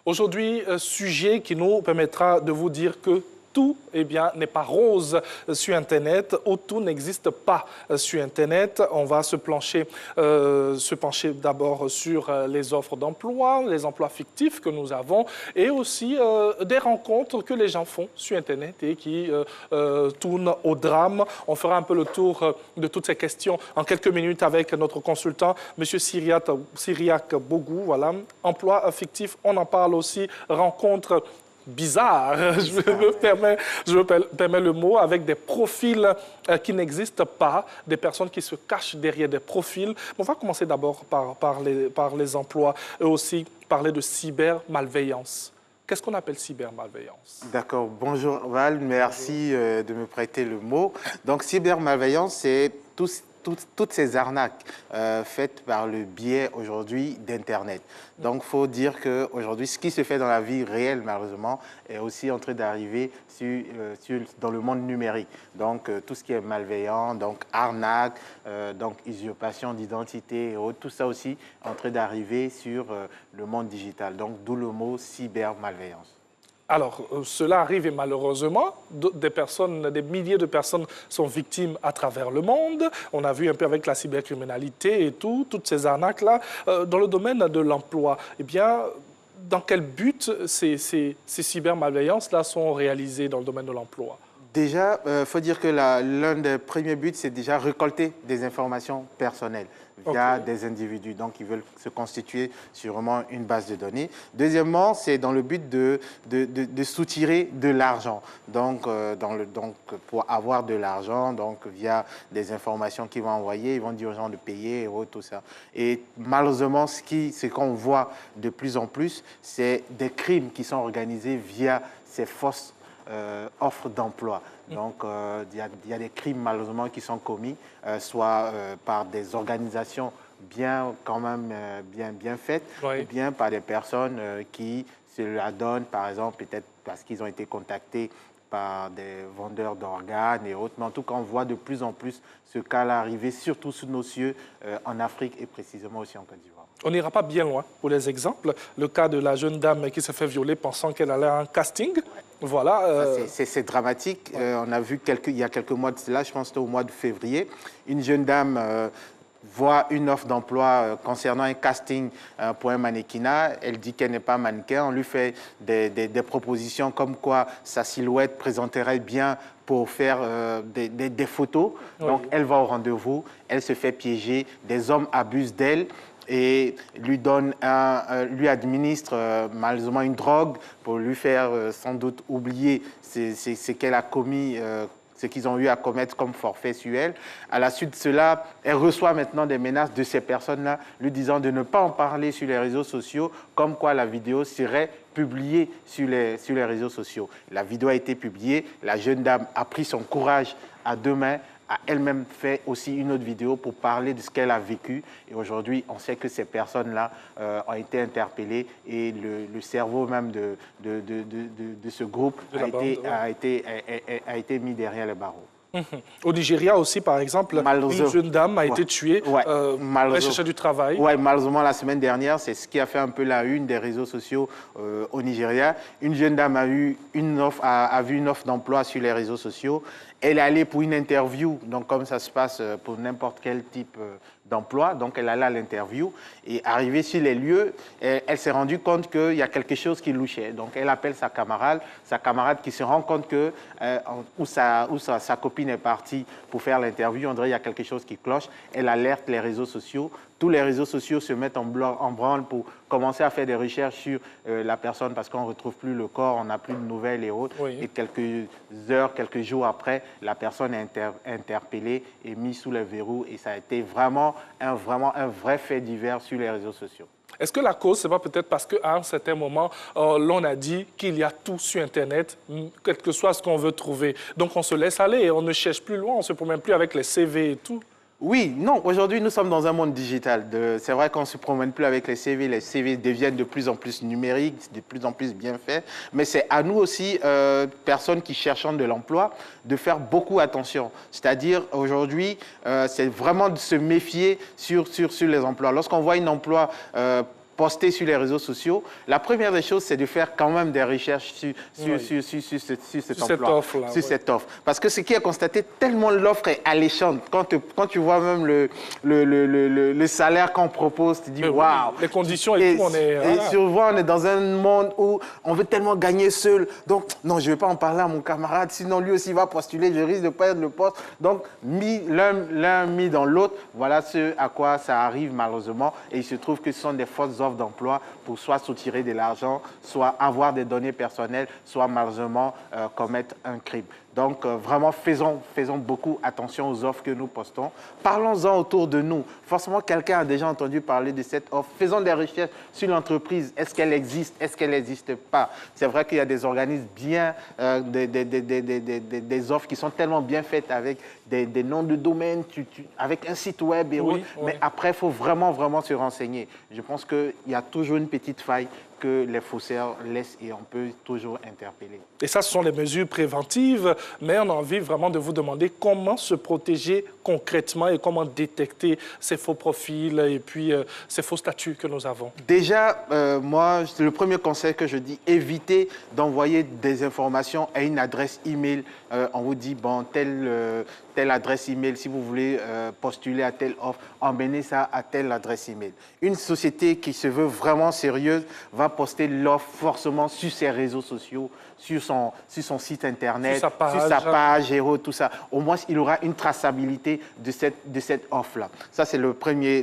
Aujourd'hui, sujet qui nous permettra de vous dire que tout n'est pas rose sur Internet, ou tout n'existe pas sur Internet. On va se pencher d'abord sur les offres d'emploi, les emplois fictifs que nous avons, et aussi des rencontres que les gens font sur Internet et qui tournent au drame. On fera un peu le tour de toutes ces questions en quelques minutes avec notre consultant, M. Cyriaque Bogou. Voilà. Emploi fictif, on en parle aussi. Rencontres bizarre, je me permets le mot, avec des profils qui n'existent pas, des personnes qui se cachent derrière des profils. On va commencer d'abord par les emplois et aussi parler de cybermalveillance. Qu'est-ce qu'on appelle cybermalveillance? D'accord. Bonjour Val, merci de me prêter le mot. Donc cybermalveillance, c'est toutes ces arnaques faites par le biais aujourd'hui d'Internet. Donc, il faut dire qu'aujourd'hui, ce qui se fait dans la vie réelle, malheureusement, est aussi en train d'arriver dans le monde numérique. Donc, tout ce qui est malveillant, donc arnaque, donc usurpation d'identité et autres, tout ça aussi est en train d'arriver sur le monde digital. Donc, d'où le mot cybermalveillance. Alors, cela arrive et malheureusement, des milliers de personnes sont victimes à travers le monde. On a vu un peu avec la cybercriminalité et toutes ces arnaques-là. Dans le domaine de l'emploi, eh bien, dans quel but ces cybermalveillances-là sont réalisées dans le domaine de l'emploi? Déjà, il faut dire que l'un des premiers buts, c'est déjà récolter des informations personnelles via des individus. Donc, ils veulent se constituer sur vraiment une base de données. Deuxièmement, c'est dans le but de soutirer de l'argent. Donc, pour avoir de l'argent, donc via des informations qu'ils vont envoyer, ils vont dire aux gens de payer et tout ça. Et malheureusement, ce qu'on voit de plus en plus, c'est des crimes qui sont organisés via ces fausses offres d'emploi. Donc, il y a des crimes malheureusement qui sont commis, soit par des organisations bien faites, ou bien par des personnes qui se la donnent, par exemple, peut-être parce qu'ils ont été contactés par des vendeurs d'organes et autres. Mais en tout cas, on voit de plus en plus ce cas-là arriver, surtout sous nos cieux, en Afrique et précisément aussi en Côte d'Ivoire. On n'ira pas bien loin pour les exemples. Le cas de la jeune dame qui se fait violer pensant qu'elle allait à un casting. Voilà. C'est dramatique. On a vu il y a quelques mois de cela, je pense que c'était au mois de février, une jeune dame voit une offre d'emploi concernant un casting pour un mannequinat. Elle dit qu'elle n'est pas mannequin. On lui fait des propositions comme quoi sa silhouette présenterait bien pour faire des photos. Donc, elle va au rendez-vous, elle se fait piéger, des hommes abusent d'elle et lui administre malheureusement une drogue pour lui faire sans doute oublier ce qu'elle a commis, ce qu'ils ont eu à commettre comme forfait sur elle. À la suite de cela, elle reçoit maintenant des menaces de ces personnes-là, lui disant de ne pas en parler sur les réseaux sociaux, comme quoi la vidéo serait publiée sur les réseaux sociaux. La vidéo a été publiée, la jeune dame a pris son courage à deux mains, a elle-même fait aussi une autre vidéo pour parler de ce qu'elle a vécu. Et aujourd'hui, on sait que ces personnes-là ont été interpellées et le cerveau même de ce groupe a été mis derrière les barreaux. Au Nigeria aussi, par exemple, une jeune dame a été tuée pour chercher du travail. Oui, malheureusement, la semaine dernière, c'est ce qui a fait un peu la une des réseaux sociaux au Nigeria. Une jeune dame a vu une offre d'emploi sur les réseaux sociaux. Elle est allée pour une interview, donc comme ça se passe pour n'importe quel type d'emploi. Donc, elle allait à l'interview et arrivée sur les lieux, elle s'est rendue compte qu'il y a quelque chose qui louchait. Donc, elle appelle sa camarade qui se rend compte que où sa copine est partie pour faire l'interview, on dirait qu'il y a quelque chose qui cloche. Elle alerte les réseaux sociaux. Tous les réseaux sociaux se mettent en branle pour commencer à faire des recherches sur la personne parce qu'on ne retrouve plus le corps, on n'a plus de nouvelles et autres. Oui. Et quelques heures, quelques jours après, la personne est interpellée et mise sous les verrous. Et ça a été vraiment un vrai fait divers sur les réseaux sociaux. Est-ce que la cause, c'est pas peut-être parce qu'à un certain moment, l'on a dit qu'il y a tout sur Internet, quel que soit ce qu'on veut trouver. Donc on se laisse aller et on ne cherche plus loin, on ne se promène plus avec les CV et tout. Oui, non, aujourd'hui nous sommes dans un monde digital. C'est vrai qu'on ne se promène plus avec les CV deviennent de plus en plus numériques, de plus en plus bien faits, mais c'est à nous aussi, personnes qui cherchent de l'emploi, de faire beaucoup attention. C'est-à-dire aujourd'hui, c'est vraiment de se méfier sur les emplois. Lorsqu'on voit un emploi poster sur les réseaux sociaux, la première des choses, c'est de faire quand même des recherches sur cette offre. Parce que ce qui est constaté, tellement l'offre est alléchante. Quand tu vois même le salaire qu'on propose, tu dis waouh. Les conditions et tout, on est... Et souvent, on est dans un monde où on veut tellement gagner seul. Donc, non, je ne vais pas en parler à mon camarade, sinon lui aussi va postuler, je risque de perdre le poste. Donc, l'un mis dans l'autre, voilà ce à quoi ça arrive malheureusement. Et il se trouve que ce sont des fausses offres d'emploi pour soit soutirer de l'argent, soit avoir des données personnelles, soit malheureusement commettre un crime. Donc, vraiment, faisons beaucoup attention aux offres que nous postons. Parlons-en autour de nous. Forcément, quelqu'un a déjà entendu parler de cette offre. Faisons des recherches sur l'entreprise. Est-ce qu'elle existe? Est-ce qu'elle n'existe pas? C'est vrai qu'il y a des organismes bien, des offres qui sont tellement bien faites avec des noms de domaine, avec un site web et autres. Mais après, il faut vraiment se renseigner. Je pense qu'il y a toujours une petite faille que les faussaires laissent et on peut toujours interpeller. Et ça, ce sont les mesures préventives, mais on a envie vraiment de vous demander comment se protéger concrètement et comment détecter ces faux profils et puis ces faux statuts que nous avons. Déjà, moi, le premier conseil que je dis, évitez d'envoyer des informations à une adresse email. On vous dit, bon, telle adresse email, si vous voulez postuler à telle offre, emmenez ça à telle adresse email. Une société qui se veut vraiment sérieuse va poster l'offre forcément sur ses réseaux sociaux, sur son site internet, sur sa page, tout ça. Au moins, il aura une traçabilité de cette offre-là. Ça, c'est le premier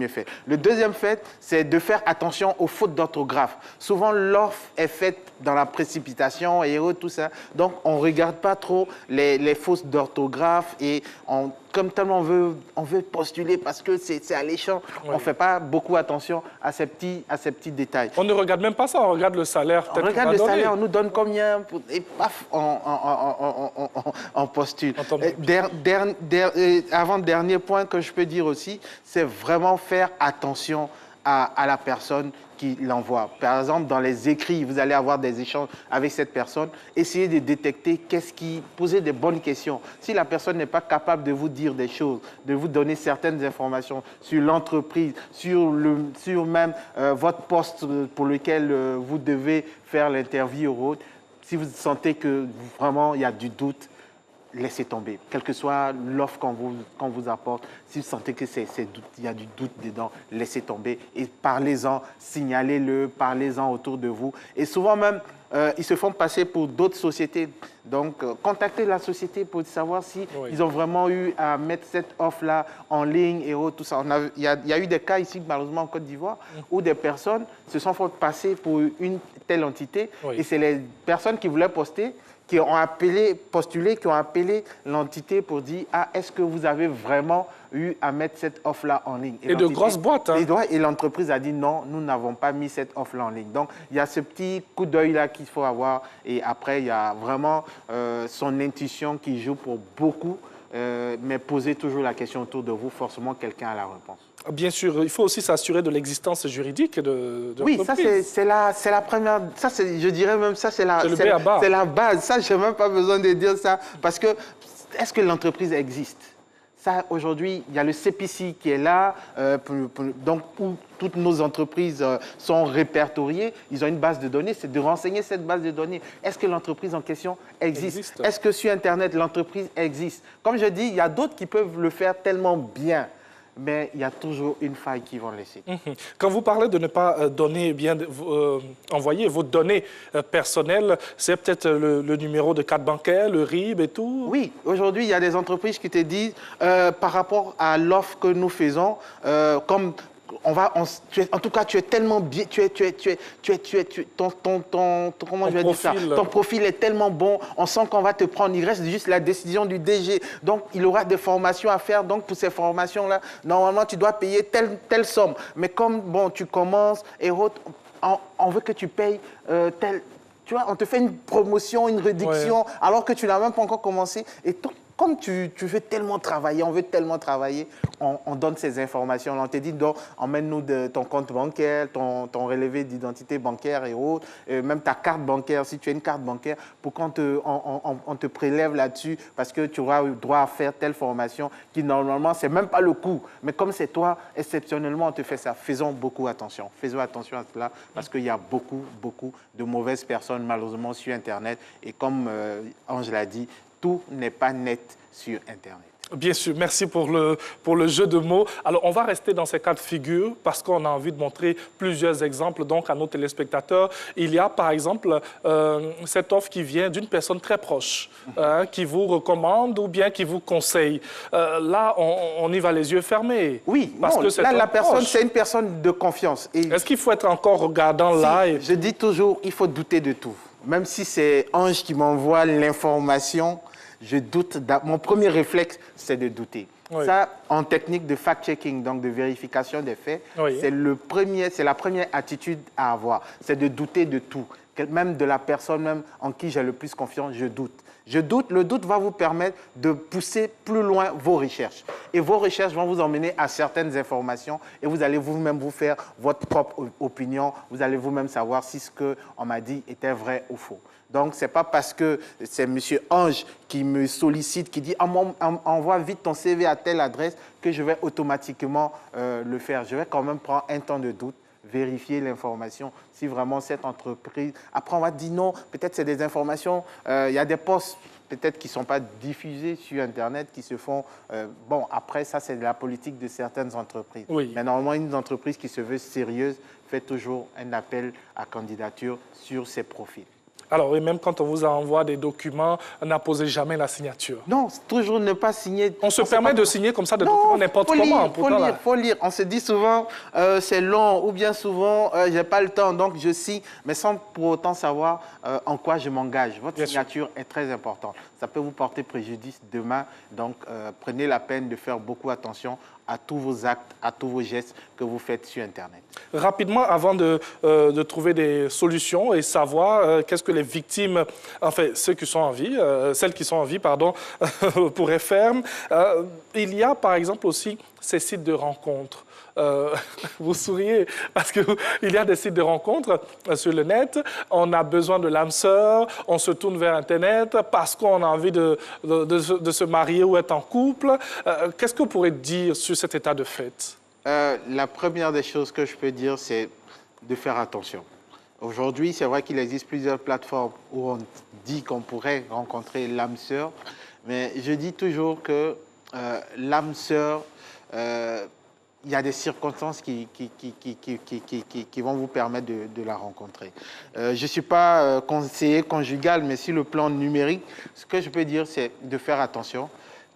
fait. Le deuxième fait, c'est de faire attention aux fautes d'orthographe. Souvent, l'offre est faite dans la précipitation et tout ça. Donc, on ne regarde pas trop les fautes d'orthographe et comme tellement on veut postuler parce que c'est alléchant, on ne fait pas beaucoup attention à ces petits détails. On ne regarde même pas ça, on regarde le salaire. On regarde le salaire, on nous donne combien et paf, on postule. Avant-dernier point que je peux dire aussi, c'est vraiment faire attention à la personne qui l'envoie. Par exemple, dans les écrits, vous allez avoir des échanges avec cette personne. Essayez de détecter poser des bonnes questions. Si la personne n'est pas capable de vous dire des choses, de vous donner certaines informations sur l'entreprise, sur même votre poste pour lequel vous devez faire l'interview ou autre, si vous sentez que vraiment il y a du doute, laissez tomber. Quelle que soit l'offre qu'on vous apporte, si vous sentez que il y a du doute dedans, laissez tomber et parlez-en, signalez-le, parlez-en autour de vous. Et souvent même, ils se font passer pour d'autres sociétés. Donc, contactez la société pour savoir si ils ont vraiment eu à mettre cette offre-là en ligne et tout ça. Il y a eu des cas ici, malheureusement, en Côte d'Ivoire, où des personnes se sont fait passer pour une telle entité. Et c'est les personnes qui voulaient poster qui ont postulé, qui ont appelé l'entité pour dire « Ah, est-ce que vous avez vraiment eu à mettre cette offre-là en ligne ?» Et de grosses boîtes. Hein. Et l'entreprise a dit « Non, nous n'avons pas mis cette offre-là en ligne. » Donc, il y a ce petit coup d'œil-là qu'il faut avoir. Et après, il y a vraiment son intuition qui joue pour beaucoup. Mais posez toujours la question autour de vous, forcément, quelqu'un a la réponse. Bien sûr, il faut aussi s'assurer de l'existence juridique de oui, ça c'est la première, ça je dirais même ça c'est la base. Ça, je n'ai même pas besoin de dire ça parce que est-ce que l'entreprise existe? Ça, aujourd'hui, il y a le CPC qui est là, donc où toutes nos entreprises sont répertoriées. Ils ont une base de données, c'est de renseigner cette base de données. Est-ce que l'entreprise en question existe? Est-ce que sur Internet, l'entreprise existe? Comme je dis, il y a d'autres qui peuvent le faire tellement bien. Mais il y a toujours une faille qui vont laisser. Quand vous parlez de ne pas envoyer vos données personnelles, c'est peut-être le numéro de carte bancaire, le RIB et tout? Oui, aujourd'hui, il y a des entreprises qui te disent, par rapport à l'offre que nous faisons, comme... en tout cas, tu es tellement bien, ton profil est tellement bon, on sent qu'on va te prendre, il reste juste la décision du DG. Donc, il aura des formations à faire. Donc, pour ces formations-là, normalement, tu dois payer telle somme. Mais comme, bon, tu commences et on veut que tu payes tu vois, on te fait une promotion, une réduction, alors que tu n'as même pas encore commencé. Et comme tu veux tellement travailler, on veut tellement travailler, on donne ces informations. On te dit, donc, emmène-nous ton compte bancaire, ton relevé d'identité bancaire et autres, même ta carte bancaire, si tu as une carte bancaire, pour qu'on on te prélève là-dessus parce que tu auras droit à faire telle formation qui, normalement, c'est même pas le coût. Mais comme c'est toi, exceptionnellement, on te fait ça. Faisons beaucoup attention. Faisons attention à cela parce qu'il y a beaucoup de mauvaises personnes, malheureusement, sur Internet. Et comme Ange l'a dit, tout n'est pas net sur Internet. Bien sûr, merci pour le jeu de mots. Alors, on va rester dans ces cas de figure parce qu'on a envie de montrer plusieurs exemples donc, à nos téléspectateurs. Il y a, par exemple, cette offre qui vient d'une personne très proche, qui vous recommande ou bien qui vous conseille. Là, on y va les yeux fermés. Oui, parce non, que là, la personne, c'est une personne de confiance. Est-ce qu'il faut être encore regardant là Je dis toujours, il faut douter de tout. Même si c'est Ange qui m'envoie l'information, je doute. Mon premier réflexe, c'est de douter. Oui. Ça, en technique de fact-checking, donc de vérification des faits, oui. c'est la première attitude à avoir. C'est de douter de tout. Même de la personne même en qui j'ai le plus confiance, je doute. Le doute va vous permettre de pousser plus loin vos recherches. Et vos recherches vont vous emmener à certaines informations et vous allez vous-même vous faire votre propre opinion. Vous allez vous-même savoir si ce qu'on m'a dit était vrai ou faux. Donc, ce n'est pas parce que c'est M. Ange qui me sollicite, qui dit « envoie vite ton CV à telle adresse » que je vais automatiquement le faire. Je vais quand même prendre un temps de doute, vérifier l'information, si vraiment cette entreprise... Après, on va dire non, peut-être c'est des informations, il y a des postes peut-être qui ne sont pas diffusés sur Internet, qui se font... bon, après, ça, c'est de la politique de certaines entreprises. Oui. Mais normalement, une entreprise qui se veut sérieuse fait toujours un appel à candidature sur ses profils. Alors, et même quand on vous envoie des documents, n'apposez jamais la signature. Non, toujours ne pas signer. On se permet de signer comme ça des documents n'importe comment. Il faut lire. On se dit souvent, c'est long, ou bien souvent, je n'ai pas le temps, donc je signe, mais sans pour autant savoir en quoi je m'engage. Votre signature est très importante. Ça peut vous porter préjudice demain, donc prenez la peine de faire beaucoup attention à tous vos actes, à tous vos gestes que vous faites sur Internet. Rapidement, avant de trouver des solutions et savoir qu'est-ce que les victimes, enfin ceux qui sont en vie, celles qui sont en vie, pardon, pourraient faire, il y a par exemple aussi ces sites de rencontres. Vous souriez parce qu'il y a des sites de rencontres sur le net, on a besoin de l'âme sœur, on se tourne vers Internet parce qu'on a envie de se marier ou être en couple. Qu'est-ce que vous pourrez dire sur cet état de fait? La première des choses que je peux dire, c'est de faire attention. Aujourd'hui, c'est vrai qu'il existe plusieurs plateformes où on dit qu'on pourrait rencontrer l'âme sœur, mais je dis toujours que l'âme sœur... il y a des circonstances qui vont vous permettre de la rencontrer. Je ne suis pas conseiller conjugal, mais sur le plan numérique, ce que je peux dire, c'est de faire attention.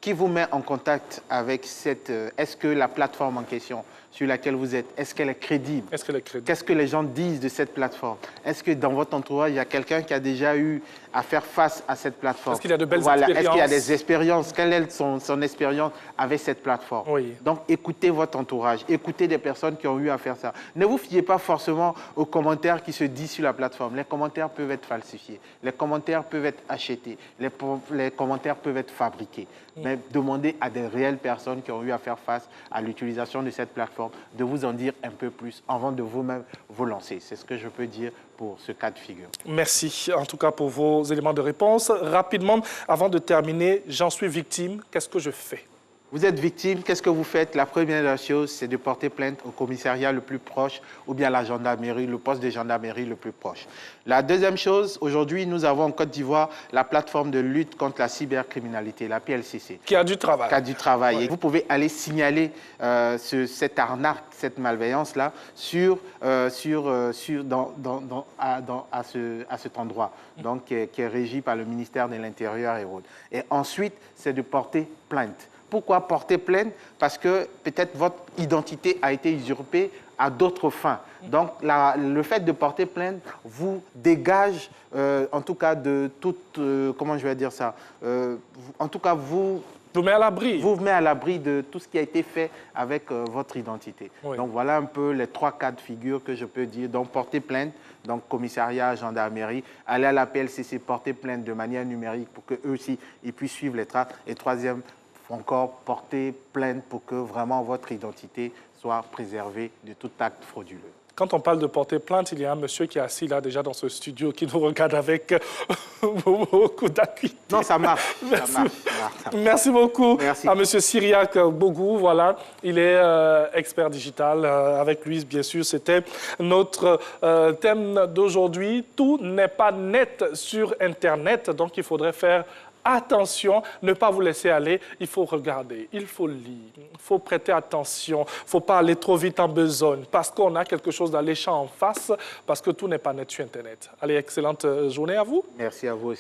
Qui vous met en contact avec cette... Est-ce que la plateforme en question sur laquelle vous êtes, est-ce qu'elle est crédible? Est-ce qu'elle est crédible? Qu'est-ce que les gens disent de cette plateforme? Est-ce que dans votre entourage, il y a quelqu'un qui a déjà eu à faire face à cette plateforme? Est-ce qu'il y a de belles expériences? Est-ce qu'il y a des expériences? Quelle est son expérience avec cette plateforme? Oui. Donc, écoutez votre entourage, écoutez des personnes qui ont eu à faire ça. Ne vous fiez pas forcément aux commentaires qui se disent sur la plateforme. Les commentaires peuvent être falsifiés, les commentaires peuvent être achetés, les commentaires peuvent être fabriqués. Mais demandez à des réelles personnes qui ont eu à faire face à l'utilisation de cette plateforme de vous en dire un peu plus avant de vous-même vous lancer. C'est ce que je peux dire pour ce cas de figure. Merci en tout cas pour vos éléments de réponse. Rapidement, avant de terminer, j'en suis victime, qu'est-ce que je fais? Vous êtes victime, qu'est-ce que vous faites? La première chose, c'est de porter plainte au commissariat le plus proche ou bien à la gendarmerie, le poste de gendarmerie le plus proche. La deuxième chose, aujourd'hui, nous avons en Côte d'Ivoire la plateforme de lutte contre la cybercriminalité, la PLCC. Qui a du travail. Qui a du travail. Ouais. Et vous pouvez aller signaler cette arnaque, cette malveillance-là à cet endroit, donc qui est régi par le ministère de l'Intérieur et autres. Et ensuite, c'est de porter plainte. Pourquoi porter plainte? Parce que peut-être votre identité a été usurpée à d'autres fins. Donc, le fait de porter plainte vous dégage, en tout cas, de toute... comment je vais dire ça? En tout cas, vous Vous met à l'abri. Vous met à l'abri de tout ce qui a été fait avec votre identité. Oui. Donc voilà un peu les 3 cas de figure que je peux dire. Donc porter plainte, donc commissariat, gendarmerie, aller à la PLCC, porter plainte de manière numérique pour qu'eux aussi ils puissent suivre les traces. Et troisième, encore porter plainte pour que vraiment votre identité soit préservée de tout acte frauduleux. Quand on parle de porter plainte, il y a un monsieur qui est assis là déjà dans ce studio qui nous regarde avec beaucoup d'acuité. Non, ça marche. Merci. Ça marche. Merci beaucoup Merci. à monsieur Cyriaque Bogou. Voilà, il est expert digital. Avec lui, bien sûr, c'était notre thème d'aujourd'hui. Tout n'est pas net sur Internet, donc il faudrait faire attention, ne pas vous laisser aller, il faut regarder, il faut lire, il faut prêter attention, il ne faut pas aller trop vite en besogne parce qu'on a quelque chose d'alléchant en face, parce que tout n'est pas net sur Internet. Allez, excellente journée à vous. Merci à vous aussi.